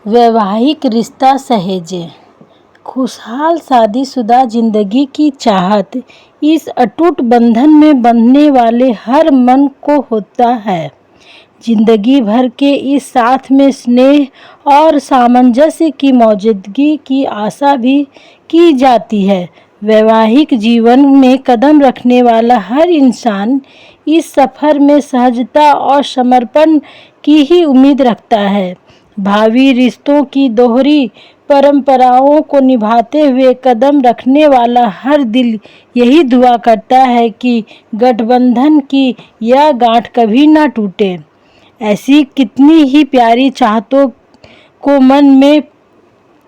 वैवाहिक रिश्ता सहेजे। खुशहाल शादीशुदा जिंदगी की चाहत इस अटूट बंधन में बंधने वाले हर मन को होता है। जिंदगी भर के इस साथ में स्नेह और सामंजस्य की मौजूदगी की आशा भी की जाती है। वैवाहिक जीवन में कदम रखने वाला हर इंसान इस सफ़र में सहजता और समर्पण की ही उम्मीद रखता है। भावी रिश्तों की दोहरी परंपराओं को निभाते हुए कदम रखने वाला हर दिल यही दुआ करता है कि गठबंधन की यह गांठ कभी ना टूटे। ऐसी कितनी ही प्यारी चाहतों को मन में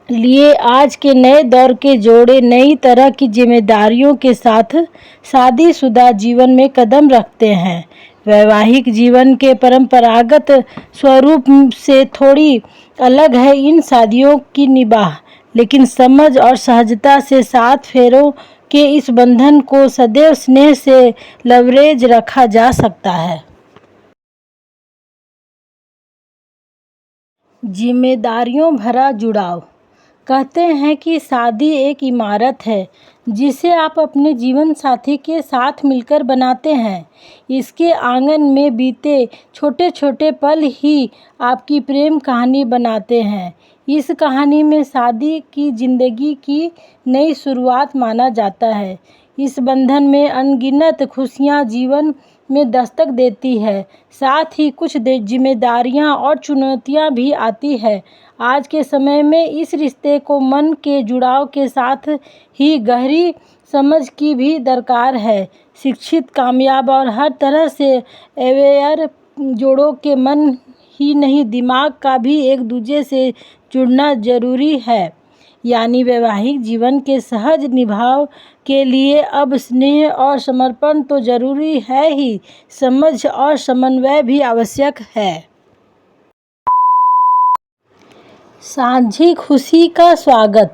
लिए आज के नए दौर के जोड़े नई तरह की जिम्मेदारियों के साथ शादीशुदा जीवन में कदम रखते हैं। वैवाहिक जीवन के परंपरागत स्वरूप से थोड़ी अलग है इन शादियों की निभाह, लेकिन समझ और सहजता से 7 फेरों के इस बंधन को सदैव स्नेह से लवरेज रखा जा सकता है। जिम्मेदारियों भरा जुड़ाव। कहते हैं कि शादी एक इमारत है जिसे आप अपने जीवन साथी के साथ मिलकर बनाते हैं। इसके आंगन में बीते छोटे छोटे पल ही आपकी प्रेम कहानी बनाते हैं। इस कहानी में शादी की जिंदगी की नई शुरुआत माना जाता है। इस बंधन में अनगिनत खुशियां जीवन में दस्तक देती है, साथ ही कुछ जिम्मेदारियां और चुनौतियां भी आती है। आज के समय में इस रिश्ते को मन के जुड़ाव के साथ ही गहरी समझ की भी दरकार है। शिक्षित, कामयाब और हर तरह से अवेयर जोड़ों के मन ही नहीं, दिमाग का भी एक दूसरे से जुड़ना जरूरी है। यानी वैवाहिक जीवन के सहज निभाव के लिए अब स्नेह और समर्पण तो जरूरी है ही, समझ और समन्वय भी आवश्यक है। साझी खुशी का स्वागत।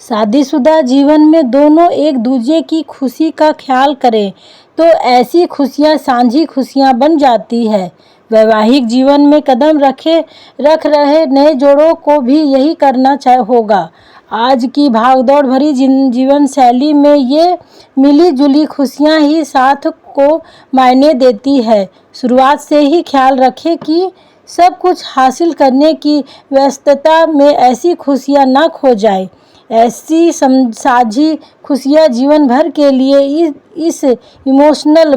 शादीशुदा जीवन में दोनों एक दूसरे की खुशी का ख्याल करें तो ऐसी खुशियां साझी खुशियां बन जाती है। वैवाहिक जीवन में कदम रख रहे नए जोड़ों को भी यही करना होगा। आज की भागदौड़ भरी जीवन शैली में ये मिली जुली खुशियां ही साथ को मायने देती है। शुरुआत से ही ख्याल रखें कि सब कुछ हासिल करने की व्यस्तता में ऐसी खुशियां ना खो जाए। ऐसी साझी खुशियां जीवन भर के लिए इस इमोशनल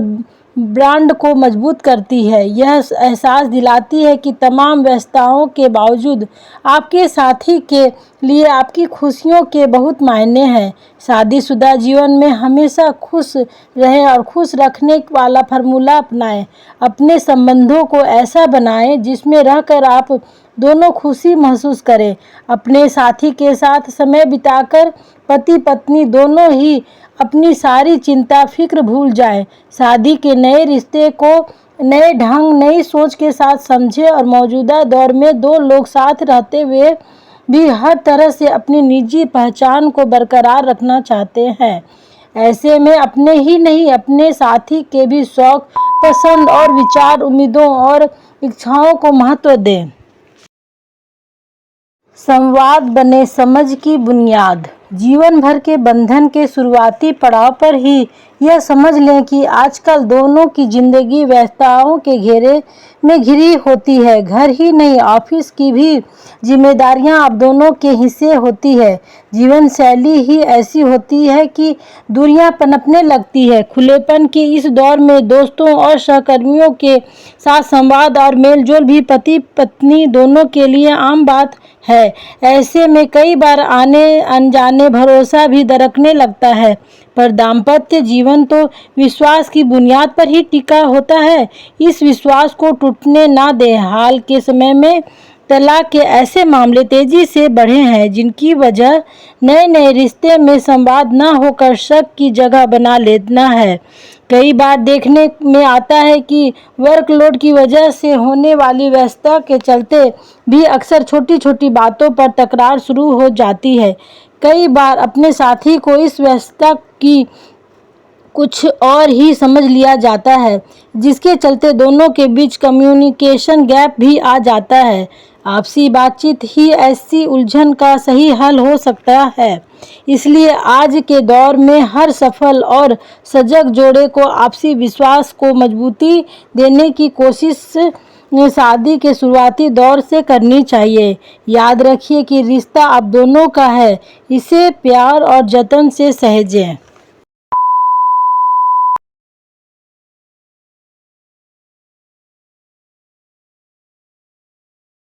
ब्रांड को मजबूत करती है। यह एहसास दिलाती है कि तमाम व्यस्तताओं के बावजूद आपके साथी के लिए आपकी खुशियों के बहुत मायने हैं। शादीशुदा जीवन में हमेशा खुश रहें और खुश रखने वाला फार्मूला अपनाएं। अपने संबंधों को ऐसा बनाएं जिसमें रहकर आप दोनों खुशी महसूस करें। अपने साथी के साथ समय बिताकर पति पत्नी दोनों ही अपनी सारी चिंता फिक्र भूल जाएं। शादी के नए रिश्ते को नए ढंग नई सोच के साथ समझें और मौजूदा दौर में दो लोग साथ रहते हुए भी हर तरह से अपनी निजी पहचान को बरकरार रखना चाहते हैं। ऐसे में अपने ही नहीं अपने साथी के भी शौक, पसंद और विचार, उम्मीदों और इच्छाओं को महत्व दें। संवाद बने समझ की बुनियाद। जीवन भर के बंधन के शुरुआती पड़ाव पर ही यह समझ लें कि आजकल दोनों की जिंदगी व्यस्तताओं के घेरे में घिरी होती है। घर ही नहीं, ऑफिस की भी जिम्मेदारियां अब दोनों के हिस्से होती है। जीवन शैली ही ऐसी होती है कि दूरियां पनपने लगती है। खुलेपन के इस दौर में दोस्तों और सहकर्मियों के साथ संवाद और मेलजोल भी पति पत्नी दोनों के लिए आम बात है। ऐसे में कई बार आने अनजाने भरोसा भी दरकने लगता है, पर दाम्पत्य जीवन तो विश्वास की बुनियाद पर ही टिका होता है। इस विश्वास को टूटने ना दें। हाल के समय में तलाक के ऐसे मामले तेजी से बढ़े हैं जिनकी वजह नए रिश्ते में संवाद न होकर शक की जगह बना लेना है। कई बार देखने में आता है कि वर्कलोड की वजह से होने वाली व्यस्तता के चलते भी अक्सर छोटी छोटी बातों पर तकरार शुरू हो जाती है। कई बार अपने साथी को इस व्यस्तता की कुछ और ही समझ लिया जाता है, जिसके चलते दोनों के बीच कम्युनिकेशन गैप भी आ जाता है। आपसी बातचीत ही ऐसी उलझन का सही हल हो सकता है। इसलिए आज के दौर में हर सफल और सजग जोड़े को आपसी विश्वास को मजबूती देने की कोशिश शादी के शुरुआती दौर से करनी चाहिए। याद रखिए कि रिश्ता आप दोनों का है, इसे प्यार और जतन से सहेजें।